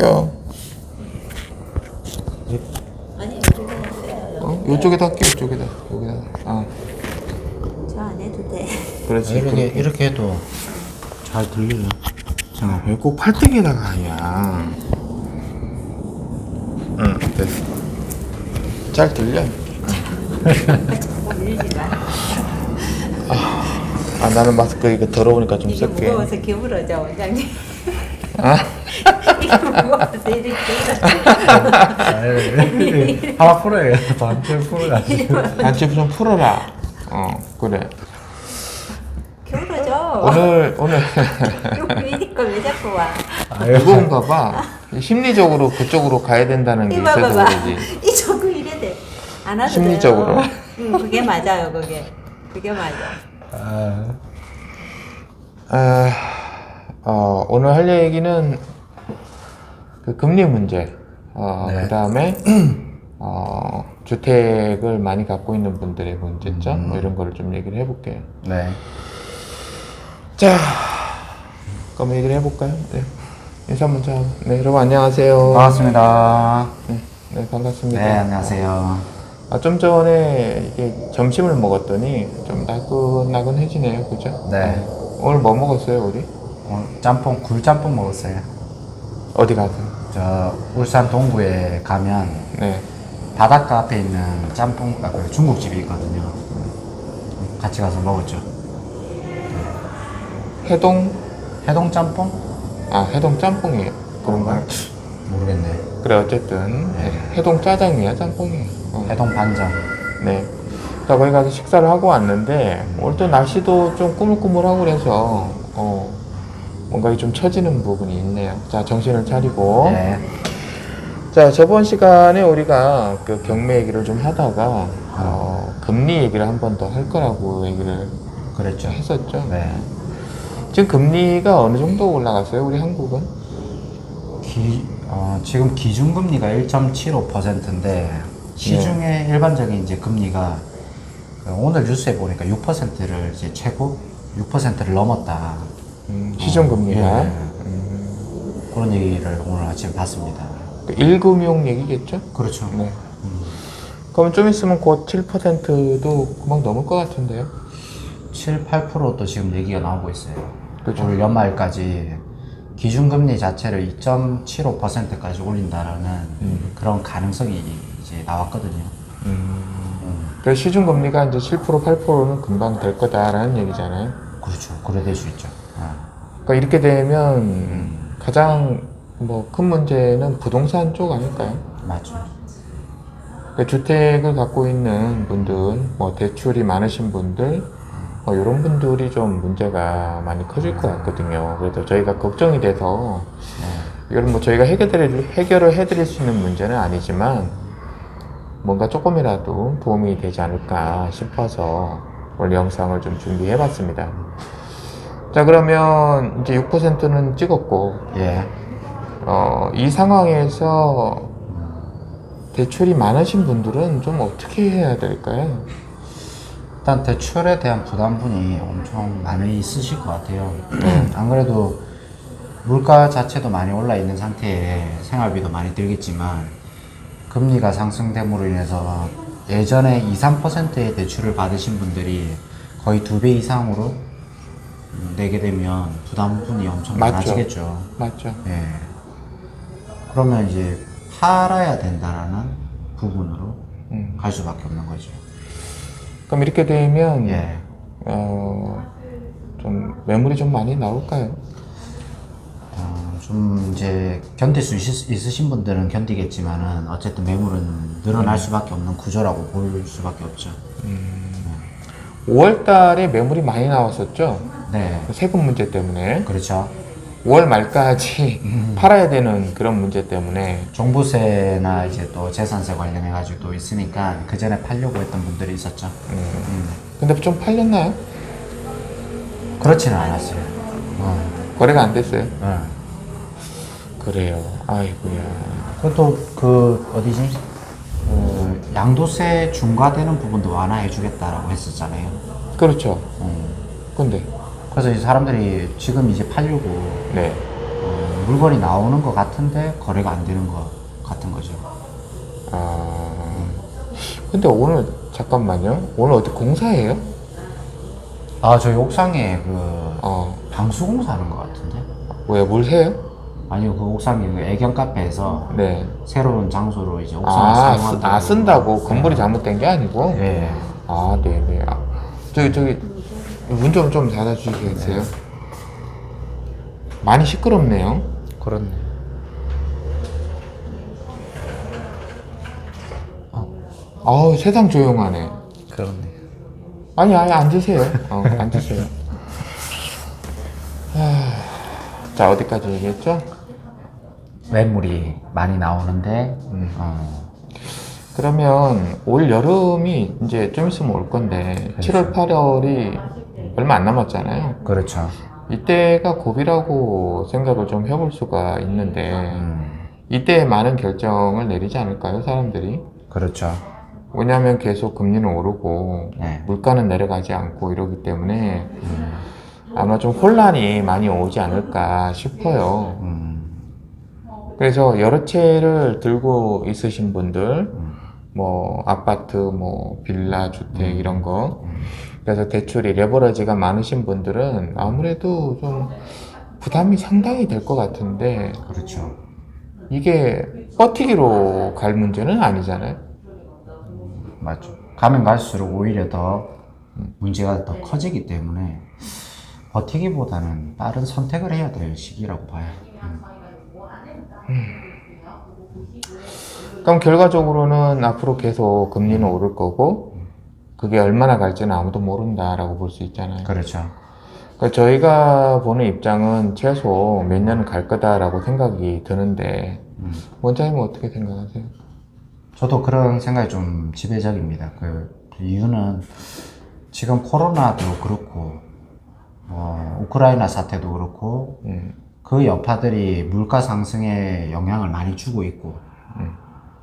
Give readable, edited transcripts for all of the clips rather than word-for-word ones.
껴. 아니 이쪽에 해요. 이쪽에다 할게. 이쪽에다. 여기다. 저 안 해도 돼. 그렇지. 이렇게 해도 잘 들려요. 자, 꼭 팔뚝에다가 아니야. 응, 됐어. 잘 들려. 밀지 마. 나는 마스크 이거 더러우니까 좀 이게 쓸게. 무거워서 기울어져 원장님. 아? 이게 무거워서 이렇게 하나 풀어요. 단체 풀어가지고. 단체 좀 풀어라. 그래. 기울어져. 오늘 이거 위니까 왜 자꾸 와? 무거운가 봐. 심리적으로 그쪽으로 가야 된다는 게 이거 있어서 봐봐. 그러지. 이 자꾸 이래 돼. 안 하도 심리적으로. 돼요. 응, 그게 맞아요. 그게 맞아. 오늘 할 얘기는 그 금리 문제, 네. 그 다음에 주택을 많이 갖고 있는 분들의 문제점, 뭐 이런 거를 좀 얘기를 해볼게요. 네. 자, 그럼 얘기를 해볼까요? 네. 인사 먼저 하고. 네, 여러분 안녕하세요. 반갑습니다. 네, 반갑습니다. 네, 안녕하세요. 좀 전에 이게 점심을 먹었더니 좀 나긋나긋해지네요, 그죠? 네. 오늘 뭐 먹었어요, 우리? 오늘 굴짬뽕 먹었어요. 어디 가서? 저 울산 동구에 가면 네. 바닷가 앞에 있는 짬뽕, 그 중국집이 있거든요. 같이 가서 먹었죠. 해동? 해동짬뽕? 해동 짬뽕이에요. 그런가? 모르겠네. 그래, 어쨌든. 네. 해동 짜장이야, 짬뽕이야. 해동 반장. 네. 자, 거기 가서 식사를 하고 왔는데, 오늘 또 날씨도 좀 꾸물꾸물하고 그래서, 뭔가 좀 처지는 부분이 있네요. 자, 정신을 차리고. 네. 자, 저번 시간에 우리가 그 경매 얘기를 좀 하다가, 금리 얘기를 한 번 더 할 거라고 얘기를 그랬죠. 했었죠. 네. 지금 금리가 어느 정도 올라갔어요, 우리 한국은? 지금 기준금리가 1.75%인데 시중의 일반적인 이제 금리가 오늘 뉴스에 보니까 6%를 이제 최고 6%를 넘었다. 시중금리가. 예. 그런 얘기를 오늘 아침에 봤습니다. 그 1금융 얘기겠죠? 그렇죠. 네. 그럼 좀 있으면 곧 7%도 금방 넘을 것 같은데요? 7, 8%도 지금 얘기가 나오고 있어요. 그렇죠. 올 연말까지 기준금리 자체를 2.75%까지 올린다라는 그런 가능성이 이제 나왔거든요. 그 시중금리가 이제 7%, 8%는 금방 될 거다라는 얘기잖아요. 그렇죠. 그래 될 수 있죠. 그러니까 이렇게 되면 가장 큰 문제는 부동산 쪽 아닐까요? 맞죠. 그 주택을 갖고 있는 분들, 대출이 많으신 분들, 이런 분들이 좀 문제가 많이 커질 것 같거든요. 그래서 저희가 걱정이 돼서, 이걸 저희가 해결을 해드릴 수 있는 문제는 아니지만, 뭔가 조금이라도 도움이 되지 않을까 싶어서 오늘 영상을 좀 준비해 봤습니다. 자, 그러면 이제 6%는 찍었고, 예. 이 상황에서 대출이 많으신 분들은 좀 어떻게 해야 될까요? 일단 대출에 대한 부담분이 엄청 많이 있으실 것 같아요. 안 그래도 물가 자체도 많이 올라 있는 상태에 생활비도 많이 들겠지만 금리가 상승됨으로 인해서 예전에 2, 3%의 대출을 받으신 분들이 거의 2배 이상으로 내게 되면 부담분이 엄청 맞죠. 많아지겠죠. 맞죠. 예. 그러면 이제 팔아야 된다라는 부분으로 갈 수밖에 없는 거죠. 그럼 이렇게 되면 예. 좀 매물이 좀 많이 나올까요? 좀 이제 견딜 수 있으신 분들은 견디겠지만은 어쨌든 매물은 늘어날 수밖에 없는 구조라고 볼 수밖에 없죠. 5월 달에 매물이 많이 나왔었죠? 네. 세금 문제 때문에. 그렇죠. 5월 말까지 팔아야 되는 그런 문제 때문에. 종부세나 이제 또 재산세 관련해가지고 또 있으니까 그 전에 팔려고 했던 분들이 있었죠. 근데 좀 팔렸나요? 그렇지는 않았어요. 거래가 안 됐어요? 네. 그래요. 아이고야. 그것도 어디지? 양도세 중과되는 부분도 완화해 주겠다라고 했었잖아요. 그렇죠. 근데. 그래서 이제 사람들이 지금 이제 팔려고 네. 물건이 나오는 것 같은데 거래가 안 되는 것 같은 거죠. 근데 오늘 잠깐만요. 오늘 어디 공사해요? 아, 저희 옥상에 그 어, 방수공사 하는 것 같은데? 왜 물 새요? 아니요, 그 옥상에 그 애견 카페에서 네. 새로운 장소로 이제 옥상을 사용한다고. 쓴다고 건물이 잘못된 게 아니고. 예. 아, 네네. 저기 문 좀 닫아주시겠어요? 많이 시끄럽네요. 그렇네. 아우, 세상 조용하네. 그렇네. 아니, 앉으세요. 앉으세요. 자, 어디까지 얘기했죠? 매물이 많이 나오는데, 그러면 올 여름이 이제 좀 있으면 올 건데, 7월, 8월이 얼마 안 남았잖아요. 그렇죠. 이때가 고비라고 생각을 좀 해볼 수가 있는데, 이때 많은 결정을 내리지 않을까요, 사람들이? 그렇죠. 왜냐하면 계속 금리는 오르고, 네. 물가는 내려가지 않고 이러기 때문에, 아마 좀 혼란이 많이 오지 않을까 싶어요. 그래서 여러 채를 들고 있으신 분들, 뭐, 아파트, 뭐, 빌라, 주택, 이런 거. 그래서 대출이 레버리지가 많으신 분들은 아무래도 좀 부담이 상당히 될 것 같은데, 그렇죠. 이게 버티기로 갈 문제는 아니잖아요. 맞죠. 가면 갈수록 오히려 더 문제가 더 커지기 때문에 버티기보다는 빠른 선택을 해야 될 시기라고 봐요. 그럼 결과적으로는 앞으로 계속 금리는 오를 거고, 그게 얼마나 갈지는 아무도 모른다라고 볼 수 있잖아요. 그렇죠. 그러니까 저희가 보는 입장은 최소 몇 년은 갈 거다라고 생각이 드는데, 원장님은 어떻게 생각하세요? 저도 그런 생각이 좀 지배적입니다. 그 이유는 지금 코로나도 그렇고, 우크라이나 사태도 그렇고, 그 여파들이 물가 상승에 영향을 많이 주고 있고,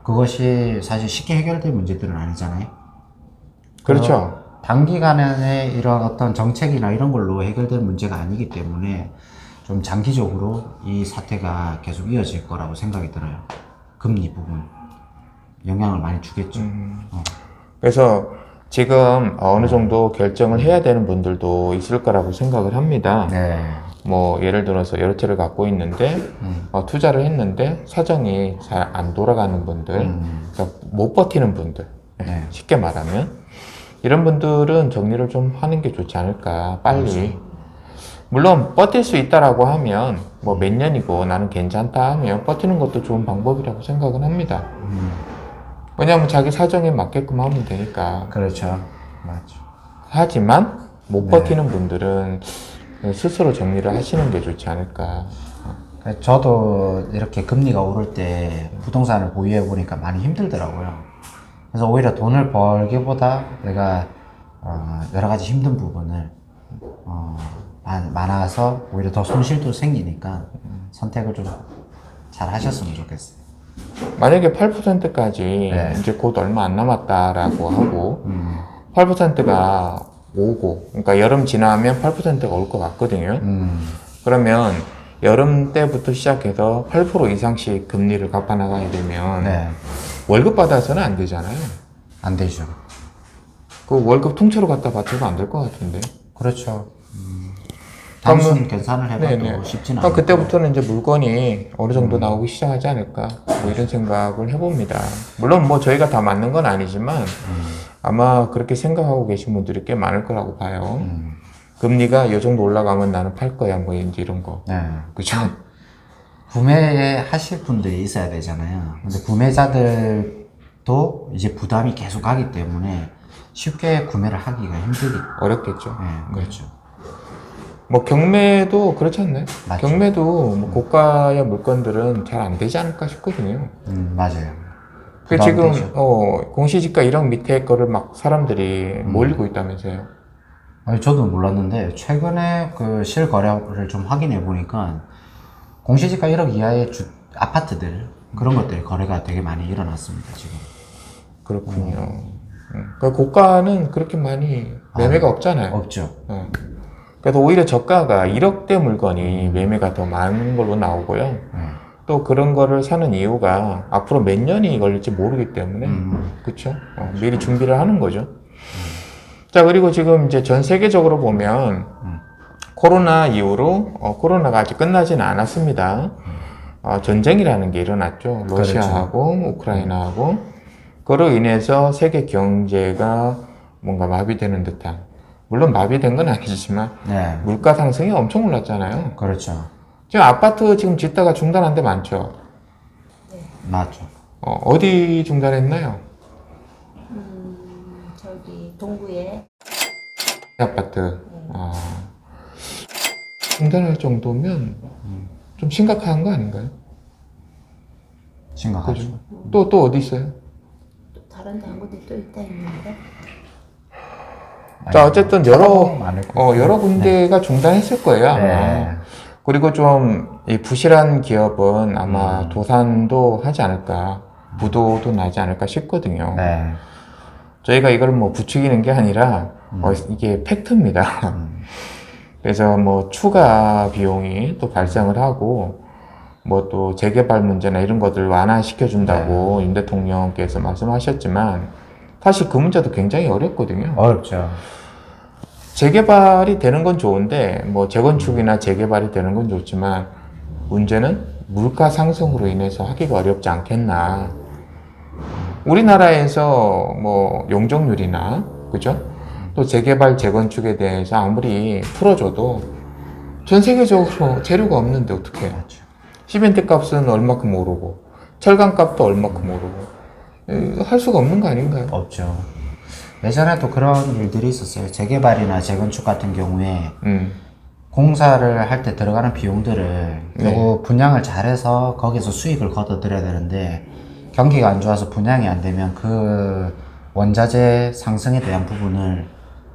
그것이 사실 쉽게 해결될 문제들은 아니잖아요. 그렇죠. 단기간에 이런 어떤 정책이나 이런 걸로 해결될 문제가 아니기 때문에 좀 장기적으로 이 사태가 계속 이어질 거라고 생각이 들어요. 금리 부분. 영향을 많이 주겠죠. 그래서 지금 어느 정도 결정을 해야 되는 분들도 있을 거라고 생각을 합니다. 네. 뭐 예를 들어서 여러 채를 갖고 있는데 투자를 했는데 사정이 잘 안 돌아가는 분들, 그러니까 못 버티는 분들, 네. 쉽게 말하면 이런 분들은 정리를 좀 하는 게 좋지 않을까, 빨리. 물론 버틸 수 있다라고 하면 뭐 몇 년이고 나는 괜찮다 하면 버티는 것도 좋은 방법이라고 생각은 합니다. 왜냐하면 자기 사정에 맞게끔 하면 되니까. 그렇죠. 맞죠. 하지만 못 버티는 분들은 스스로 정리를 하시는 게 좋지 않을까. 저도 이렇게 금리가 오를 때 부동산을 보유해 보니까 많이 힘들더라고요. 그래서 오히려 돈을 벌기보다 내가 여러 가지 힘든 부분을 많아서 오히려 더 손실도 생기니까 선택을 좀 잘 하셨으면 좋겠어요. 만약에 8%까지 네. 이제 곧 얼마 안 남았다라고 하고 8%가 오고, 그러니까 여름 지나면 8%가 올 것 같거든요. 그러면 여름 때부터 시작해서 8% 이상씩 금리를 갚아 나가야 되면 네. 월급 받아서는 안 되잖아요. 안 되죠. 그 월급 통째로 갖다 받쳐도 안 될 것 같은데. 그렇죠. 단순 계산을 해봐도 네네. 쉽지는 그럼 않아요. 그때부터는 이제 물건이 어느 정도 나오기 시작하지 않을까, 뭐 이런 생각을 해봅니다. 물론 뭐 저희가 다 맞는 건 아니지만 아마 그렇게 생각하고 계신 분들이 꽤 많을 거라고 봐요. 금리가 이 정도 올라가면 나는 팔 거야, 뭐 이제 이런 거. 네. 그죠? 구매하실 분들이 있어야 되잖아요. 근데 구매자들도 이제 부담이 계속 가기 때문에 쉽게 구매를 하기가 힘들겠죠. 어렵겠죠. 네, 그렇죠. 뭐 경매도 그렇지 않나요? 맞죠. 경매도 뭐 고가의 물건들은 잘 안 되지 않을까 싶거든요. 맞아요. 그 지금 부담되죠. 공시지가 1억 밑에 거를 막 사람들이 몰리고 있다면서요. 아니, 저도 몰랐는데 최근에 그 실거래를 좀 확인해 보니까 공시지가 1억 이하의 아파트들 그런 것들 거래가 되게 많이 일어났습니다 지금. 그렇군요. 그 고가는 그렇게 많이 매매가 없잖아요. 없죠. 그래서 오히려 저가가 1억대 물건이 매매가 더 많은 걸로 나오고요. 또 그런 거를 사는 이유가 앞으로 몇 년이 걸릴지 모르기 때문에 그쵸? 미리 준비를 하는 거죠. 자, 그리고 지금 이제 전 세계적으로 보면 코로나 이후로 코로나가 아직 끝나지는 않았습니다. 전쟁이라는 게 일어났죠. 러시아하고 우크라이나하고. 그로 인해서 세계 경제가 뭔가 마비되는 듯한, 물론 마비된 건 아니지만 네. 물가 상승이 엄청 올랐잖아요. 그렇죠. 지금 아파트 지금 짓다가 중단한 데 많죠. 맞죠. 어디 중단했나요? 저기 동구에 아파트. 중단할 정도면 좀 심각한 거 아닌가요? 심각하죠. 또 어디 있어요? 또 다른 데 한 군데 또 있다 했는데. 자, 어쨌든 여러 많을 거예요. 여러 군데가 중단했을 거예요, 아마. 네. 그리고 좀 이 부실한 기업은 아마 도산도 하지 않을까, 부도도 나지 않을까 싶거든요. 네. 저희가 이걸 뭐 부추기는 게 아니라 이게 팩트입니다. 그래서 뭐 추가 비용이 또 발생을 하고 뭐 또 재개발 문제나 이런 것들 완화시켜 준다고 윤 대통령께서 말씀하셨지만 사실 그 문제도 굉장히 어렵거든요. 어렵죠. 재개발이 되는 건 좋은데 뭐 재건축이나 재개발이 되는 건 좋지만 문제는 물가 상승으로 인해서 하기가 어렵지 않겠나. 우리나라에서 뭐 용적률이나 그죠? 또 재개발 재건축에 대해서 아무리 풀어줘도 전 세계적으로 재료가 없는데 어떻게 해? 시멘트 값은 얼마큼 오르고 철강 값도 얼마큼 오르고 할 수가 없는 거 아닌가요? 없죠. 예전에도 그런 일들이 있었어요. 재개발이나 재건축 같은 경우에 공사를 할 때 들어가는 비용들을 결국 분양을 잘해서 거기서 수익을 거둬들여야 되는데 경기가 안 좋아서 분양이 안 되면 그 원자재 상승에 대한 부분을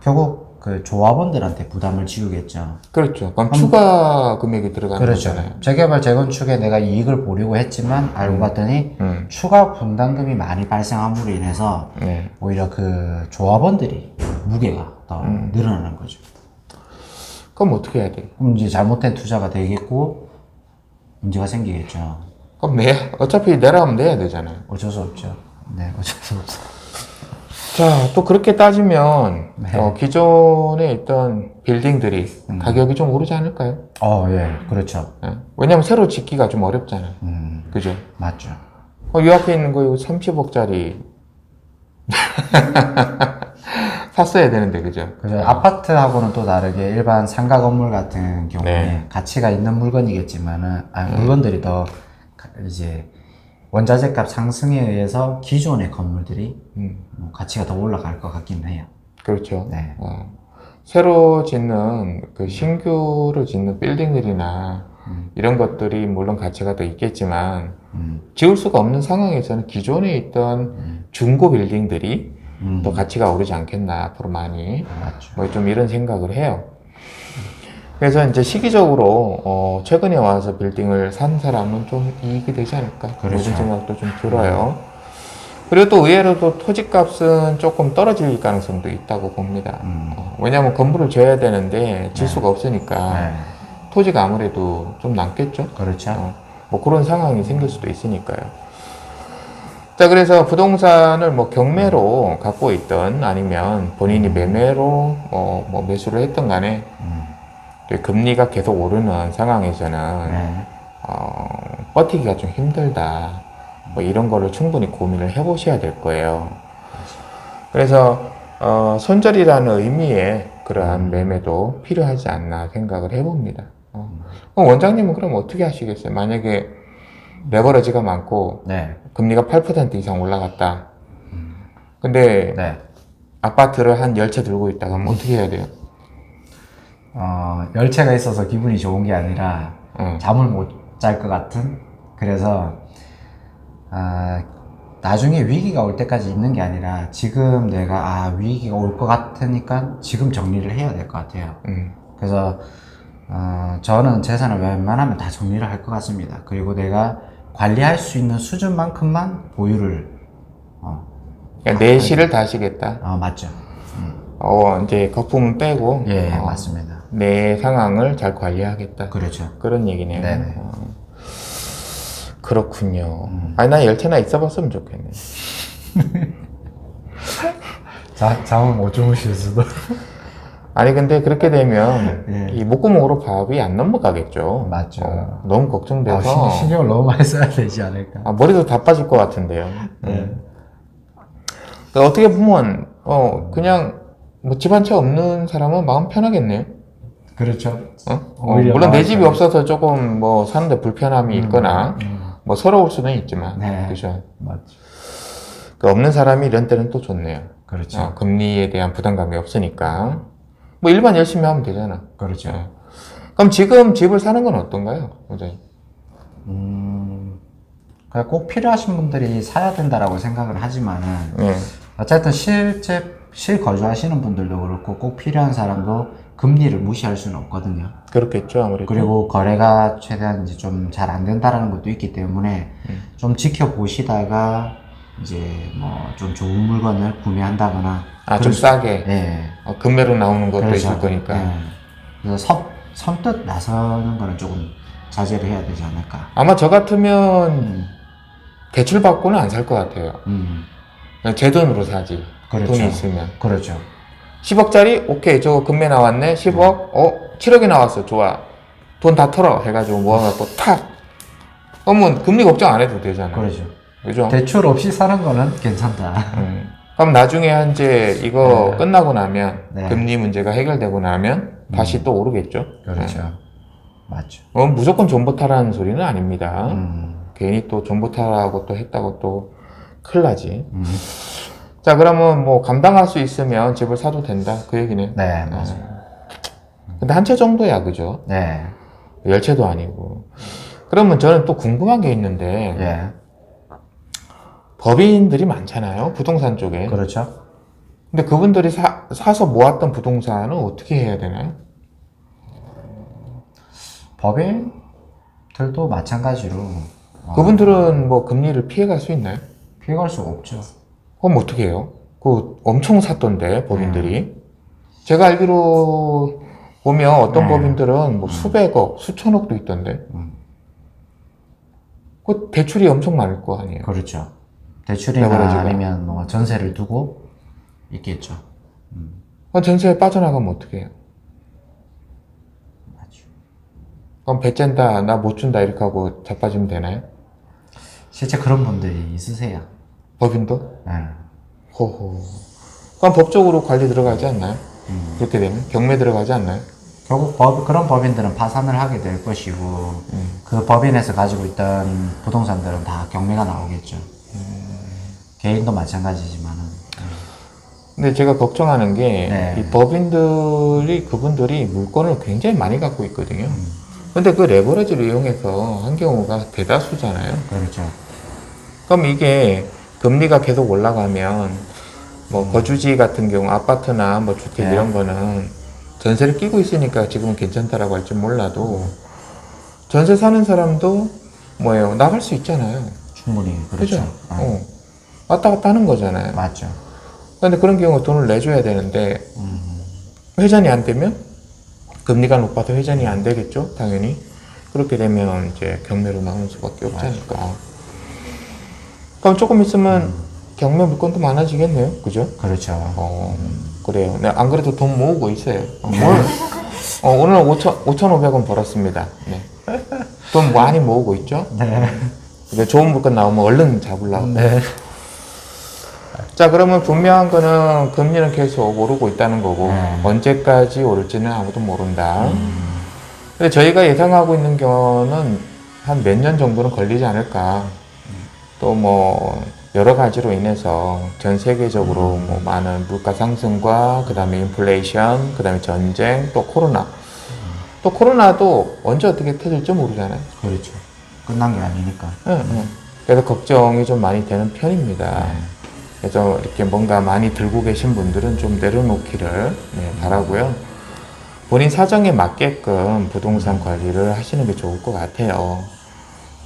결국 그 조합원들한테 부담을 지우겠죠. 그렇죠. 그럼 추가 금액이 들어가는 그렇죠. 거잖아요. 재개발 재건축에 내가 이익을 보려고 했지만 알고 봤더니 추가 분담금이 많이 발생함으로 인해서 네. 오히려 그 조합원들이 무게가 더 늘어나는 거죠. 그럼 어떻게 해야 돼요? 그럼 이제 잘못된 투자가 되겠고 문제가 생기겠죠. 그럼 어차피 내라면 내야 되잖아요. 어쩔 수 없죠. 네, 어쩔 수 없어. 자, 또 그렇게 따지면 네. 기존에 있던 빌딩들이 가격이 좀 오르지 않을까요? 예, 그렇죠. 예. 왜냐면 새로 짓기가 좀 어렵잖아요. 그죠? 맞죠. 이 앞에 있는 거 이거 30억짜리 샀어야 되는데, 그죠? 그죠. 아파트하고는 또 다르게 일반 상가 건물 같은 경우에 네. 가치가 있는 물건이겠지만은, 물건들이 더 이제 원자재 값 상승에 의해서 기존의 건물들이 뭐 가치가 더 올라갈 것 같긴 해요. 그렇죠. 네. 새로 짓는 그 신규로 짓는 빌딩들이나 이런 것들이 물론 가치가 더 있겠지만 지을 수가 없는 상황에서는 기존에 있던 중고 빌딩들이 더 가치가 오르지 않겠나 앞으로 많이. 맞죠. 뭐 좀 이런 생각을 해요. 그래서 이제 시기적으로 최근에 와서 빌딩을 산 사람은 좀 이익이 되지 않을까 그렇죠. 이런 생각도 좀 들어요. 그리고 또 의외로 또 토지값은 조금 떨어질 가능성도 있다고 봅니다. 왜냐하면 건물을 지어야 되는데 질 수가 없으니까 네. 토지가 아무래도 좀 남겠죠. 그렇죠. 뭐 그런 상황이 생길 수도 있으니까요. 자, 그래서 부동산을 뭐 경매로 갖고 있던 아니면 본인이 매매로 뭐 매수를 했던 간에 금리가 계속 오르는 상황에서는 네. 버티기가 좀 힘들다. 뭐 이런 거를 충분히 고민을 해보셔야 될 거예요. 그래서 손절이라는 의미의 그러한 매매도 필요하지 않나 생각을 해봅니다. 그럼 원장님은 그럼 어떻게 하시겠어요? 만약에 레버리지가 많고 네. 금리가 8% 이상 올라갔다. 근데 네. 아파트를 한 10채 들고 있다. 그럼 어떻게 해야 돼요? 열채가 있어서 기분이 좋은 게 아니라 잠을 못 잘 것 같은. 그래서 나중에 위기가 올 때까지 있는 게 아니라 지금 내가 위기가 올 것 같으니까 지금 정리를 해야 될 것 같아요. 그래서 저는 재산을 웬만하면 다 정리를 할 것 같습니다. 그리고 내가 관리할 수 있는 수준만큼만 보유를 그러니까 내실을 다 하시겠다. 맞죠. 이제 거품은 빼고. 예, 맞습니다. 내 상황을 잘 관리하겠다. 그렇죠. 그런 얘기네요. 네네. 그렇군요. 아니, 난 열채나 있어봤으면 좋겠네. 잠을 못 주무실 수도. 아니, 근데 그렇게 되면 예. 이 목구멍으로 밥이 안 넘어가겠죠. 맞죠. 너무 걱정돼서. 신경을 너무 많이 써야 되지 않을까. 머리도 다 빠질 것 같은데요. 네. 그러니까 어떻게 보면, 그냥, 뭐 집 한 채 없는 사람은 마음 편하겠네요. 그렇죠. 물론 오히려 내 마음이 집이 편해. 없어서 조금 뭐 사는데 불편함이 있거나, 뭐 서러울 수는 있지만, 네. 그죠. 맞죠. 그 없는 사람이 이런 때는 또 좋네요. 그렇죠. 금리에 대한 부담감이 없으니까. 뭐 일만 열심히 하면 되잖아. 그렇죠. 그럼 지금 집을 사는 건 어떤가요? 원장님? 그냥 꼭 필요하신 분들이 사야 된다라고 생각을 하지만은 네. 어쨌든 실거주하시는 분들도 그렇고 꼭 필요한 사람도 금리를 무시할 수는 없거든요. 그렇겠죠, 아무래도. 그리고 거래가 최대한 이제 좀 잘 안 된다라는 것도 있기 때문에 좀 지켜보시다가 이제 뭐 좀 좋은 물건을 구매한다거나 좀 싸게. 예. 금매로 나오는 것도 그렇죠. 있을 거니까. 예. 그래서 선뜻 나서는 거는 조금 자제를 해야 되지 않을까. 아마 저 같으면 대출 받고는 안 살 것 같아요. 그냥 제 돈으로 사지. 그렇죠. 돈이 있으면. 그렇죠. 10억짜리? 오케이. 저거 금매 나왔네. 10억? 7억이 나왔어. 좋아. 돈 다 털어. 해가지고 모아갖고 탁! 그러면 금리 걱정 안 해도 되잖아요. 그렇죠. 그죠? 대출 없이 사는 거는 괜찮다. 그럼 나중에 이제 이거 네. 끝나고 나면 네. 금리 문제가 해결되고 나면 다시 또 오르겠죠. 그렇죠. 맞죠. 무조건 존버타라는 소리는 아닙니다. 음. 괜히 또 존버타라고 또 했다고 또 큰일 나지. 자, 그러면 뭐 감당할 수 있으면 집을 사도 된다. 그 얘기네. 네, 맞아요. 근데 한 채 정도야, 그죠? 네. 10채도 아니고. 그러면 저는 또 궁금한 게 있는데, 예. 법인들이 많잖아요. 부동산 쪽에. 그렇죠. 근데 그분들이 사서 모았던 부동산은 어떻게 해야 되나요? 법인들도 마찬가지로 그분들은 뭐 금리를 피해갈 수 있나요? 피해갈 수가 없죠. 그럼 어떻게 해요? 엄청 샀던데, 법인들이. 제가 알기로 보면 어떤 법인들은 뭐 수백억, 수천억도 있던데. 그 대출이 엄청 많을 거 아니에요? 그렇죠. 대출이나 레버리지가. 아니면 뭐 전세를 두고 있겠죠. 전세에 빠져나가면 어떻게 해요? 맞죠. 그럼 배쨘다, 나 못 준다 이렇게 하고 자빠지면 되나요? 실제 그런 분들이 있으세요. 법인도? 네. 호호. 그럼 법적으로 관리 들어가지 않나요? 그렇게 되면? 경매 들어가지 않나요? 결국 그런 법인들은 파산을 하게 될 것이고 그 법인에서 가지고 있던 부동산들은 다 경매가 나오겠죠. 개인도 마찬가지지만은. 근데 제가 걱정하는 게, 네. 이 법인들이, 그분들이 물건을 굉장히 많이 갖고 있거든요. 근데 그 레버리지를 이용해서 한 경우가 대다수잖아요. 그렇죠. 그럼 이게 금리가 계속 올라가면, 뭐 거주지 같은 경우, 아파트나 뭐 주택 네. 이런 거는 전세를 끼고 있으니까 지금은 괜찮다라고 할지 몰라도, 전세 사는 사람도 뭐예요? 나갈 수 있잖아요. 충분히 그렇죠. 그죠? 왔다 갔다 하는 거잖아요. 맞죠. 근데 그런 경우 돈을 내줘야 되는데, 회전이 안 되면 금리가 높아서 회전이 안 되겠죠, 당연히. 그렇게 되면 이제 경매로 나오는 수밖에 없지 않을까. 그럼 조금 있으면 경매 물건도 많아지겠네요, 그죠? 그렇죠. 그래요. 네, 안 그래도 돈 모으고 있어요. 오늘 5,500원 벌었습니다. 네. 돈 많이 모으고 있죠? 네. 근데 좋은 물건 나오면 얼른 잡으려고. 네. 자, 그러면 분명한 거는 금리는 계속 오르고 있다는 거고, 언제까지 오를지는 아무도 모른다. 근데 저희가 예상하고 있는 경우는 한 몇 년 정도는 걸리지 않을까. 또 뭐, 여러 가지로 인해서 전 세계적으로 뭐 많은 물가 상승과, 그 다음에 인플레이션, 그 다음에 전쟁, 또 코로나. 또 코로나도 언제 어떻게 터질지 모르잖아요. 그렇죠. 끝난 게 아니니까. 그래서 걱정이 좀 많이 되는 편입니다. 그래서 이렇게 뭔가 많이 들고 계신 분들은 좀 내려놓기를 바라고요. 본인 사정에 맞게끔 부동산 관리를 하시는 게 좋을 것 같아요.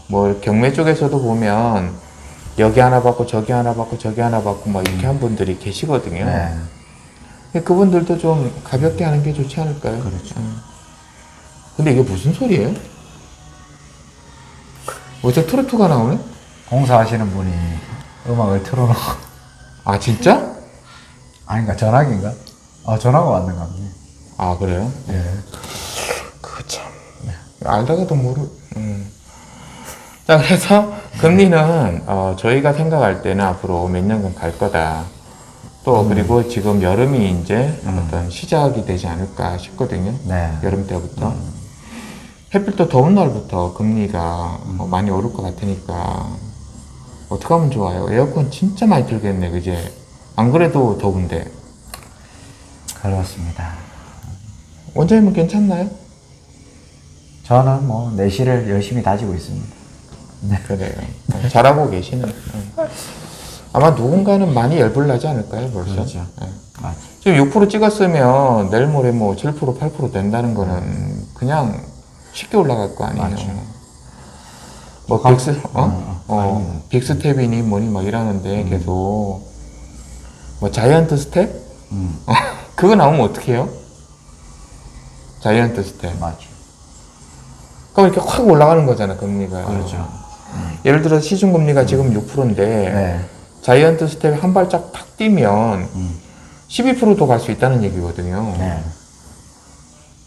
뭐 경매 쪽에서도 보면 여기 하나 받고 저기 하나 받고 저기 하나 받고 막 이렇게 한 분들이 계시거든요. 그분들도 좀 가볍게 하는 게 좋지 않을까요? 그렇죠. 근데 이게 무슨 소리예요? 어제 트로트가 나오네? 공사하시는 분이 음악을 틀어놓고. 아, 진짜? 아닌가? 전화기인가? 전화가 왔는가 보네. 아, 그래요? 예. 그거 참. 알다가도 자, 그래서 금리는, 저희가 생각할 때는 앞으로 몇 년간 갈 거다. 또, 그리고 지금 여름이 이제 어떤 시작이 되지 않을까 싶거든요. 네. 여름 때부터. 햇빛도 더운 날부터 금리가 많이 오를 것 같으니까, 어떻게 하면 좋아요? 에어컨 진짜 많이 틀겠네, 그제? 안 그래도 더운데. 그렇습니다. 원장님은 괜찮나요? 저는 뭐 내실을 열심히 다지고 있습니다. 그래요. 잘하고 계시는. 아마 누군가는 많이 열불나지 않을까요, 벌써? 그렇죠. 네. 맞아. 지금 6% 찍었으면 내일 모레 뭐 7%, 8% 된다는 거는 그냥 쉽게 올라갈 거 아니에요. 맞죠. 뭐 빅스텝이니 뭐니 막 이러는데 계속 뭐 자이언트 스텝? 그거 나오면 어떡해요? 자이언트 스텝. 맞죠. 그럼 이렇게 확 올라가는 거잖아, 금리가. 그렇죠. 예를 들어 시중금리가 지금 6%인데 네. 자이언트 스텝 한 발짝 탁 뛰면 12%도 갈 수 있다는 얘기거든요. 네.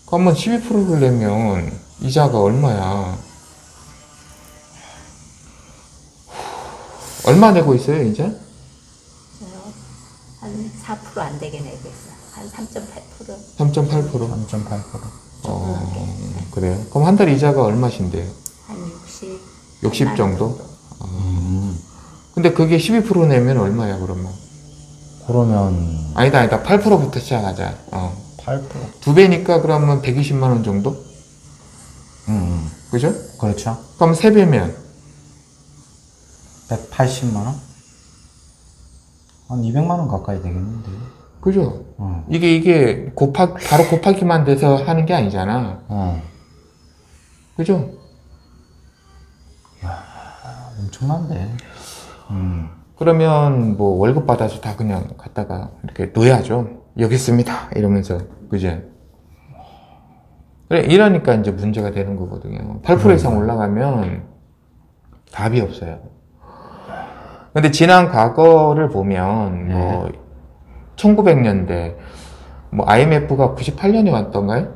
그러면 12%를 내면 이자가 얼마야? 얼마 내고 있어요, 이제? 저요 한 4%안 되게 내고 있어요. 한 3.8%. 3.8%. 3.8%. 그래요? 그럼 한 달 이자가 얼마신데요? 한 60. 60 정도? 근데 그게 12% 내면 얼마야, 그러면? 그러면 아니다. 8%부터 시작하자. 8%. 두 배니까 그러면 120만 원 정도? 그죠? 그렇죠. 그럼 세 배면 180만 원? 한 200만 원 가까이 되겠는데. 그죠? 이게 바로 곱하기만 돼서 하는 게 아니잖아. 그죠? 엄청난데. 그러면 뭐 월급 받아서 다 그냥 갖다가 이렇게 넣어야죠. 여기 있습니다. 이러면서. 그죠? 그래, 이러니까 이제 문제가 되는 거거든요. 8% 이상 올라가면 답이 없어요. 근데 지난 과거를 보면 뭐 1900년대 뭐 IMF가 98년에 왔던가요?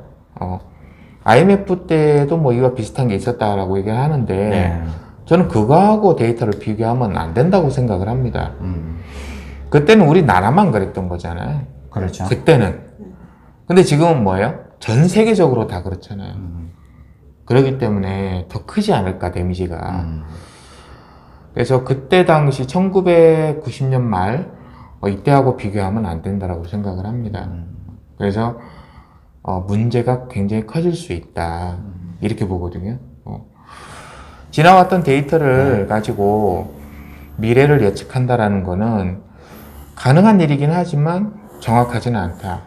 IMF 때도 뭐 이와 비슷한 게 있었다라고 얘기를 하는데 네. 저는 그거하고 데이터를 비교하면 안 된다고 생각을 합니다. 그때는 우리나라만 그랬던 거잖아요. 그렇죠. 그때는. 근데 지금은 뭐예요? 전 세계적으로 다 그렇잖아요. 그렇기 때문에 더 크지 않을까, 데미지가. 그래서 그때 당시 1990년 말 이때하고 비교하면 안 된다라고 생각을 합니다. 그래서 문제가 굉장히 커질 수 있다. 이렇게 보거든요. 지나왔던 데이터를 가지고 미래를 예측한다라는 거는 가능한 일이긴 하지만 정확하지는 않다.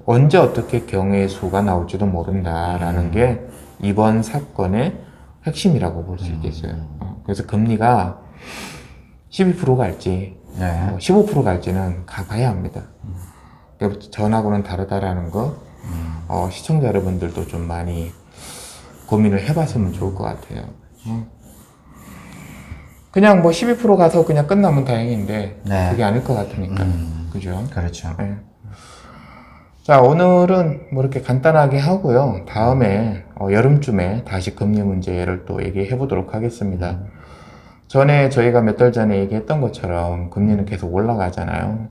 언제 어떻게 경우의 수가 나올지도 모른다라는 게 이번 사건의 핵심이라고 볼 수 있겠어요. 그래서 금리가 12% 갈지 15% 갈지는 가봐야 합니다. 전하고는 다르다라는 거 시청자 여러분들도 좀 많이 고민을 해봤으면 좋을 것 같아요. 그냥 뭐 12% 가서 그냥 끝나면 다행인데 그게 아닐 것 같으니까. 그죠? 그렇죠. 네. 자, 오늘은 뭐 이렇게 간단하게 하고요. 다음에 여름쯤에 다시 금리 문제를 또 얘기해 보도록 하겠습니다. 전에 저희가 몇 달 전에 얘기했던 것처럼 금리는 계속 올라가잖아요.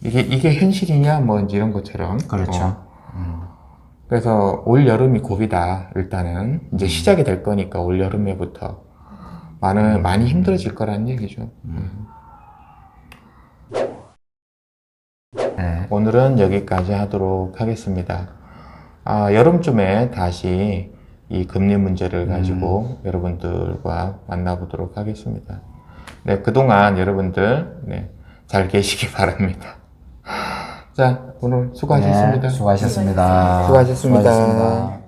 이게 현실이냐 뭐 이런 것처럼. 그렇죠. 그래서 올 여름이 고비다. 일단은 이제 시작이 될 거니까 올 여름에부터 많이 힘들어질 거라는 얘기죠. 네. 오늘은 여기까지 하도록 하겠습니다. 여름쯤에 다시 이 금리 문제를 가지고 여러분들과 만나보도록 하겠습니다. 네, 그동안 여러분들 잘 계시기 바랍니다. 자, 오늘 수고하셨습니다. 네, 수고하셨습니다. 수고하셨습니다. 수고하셨습니다.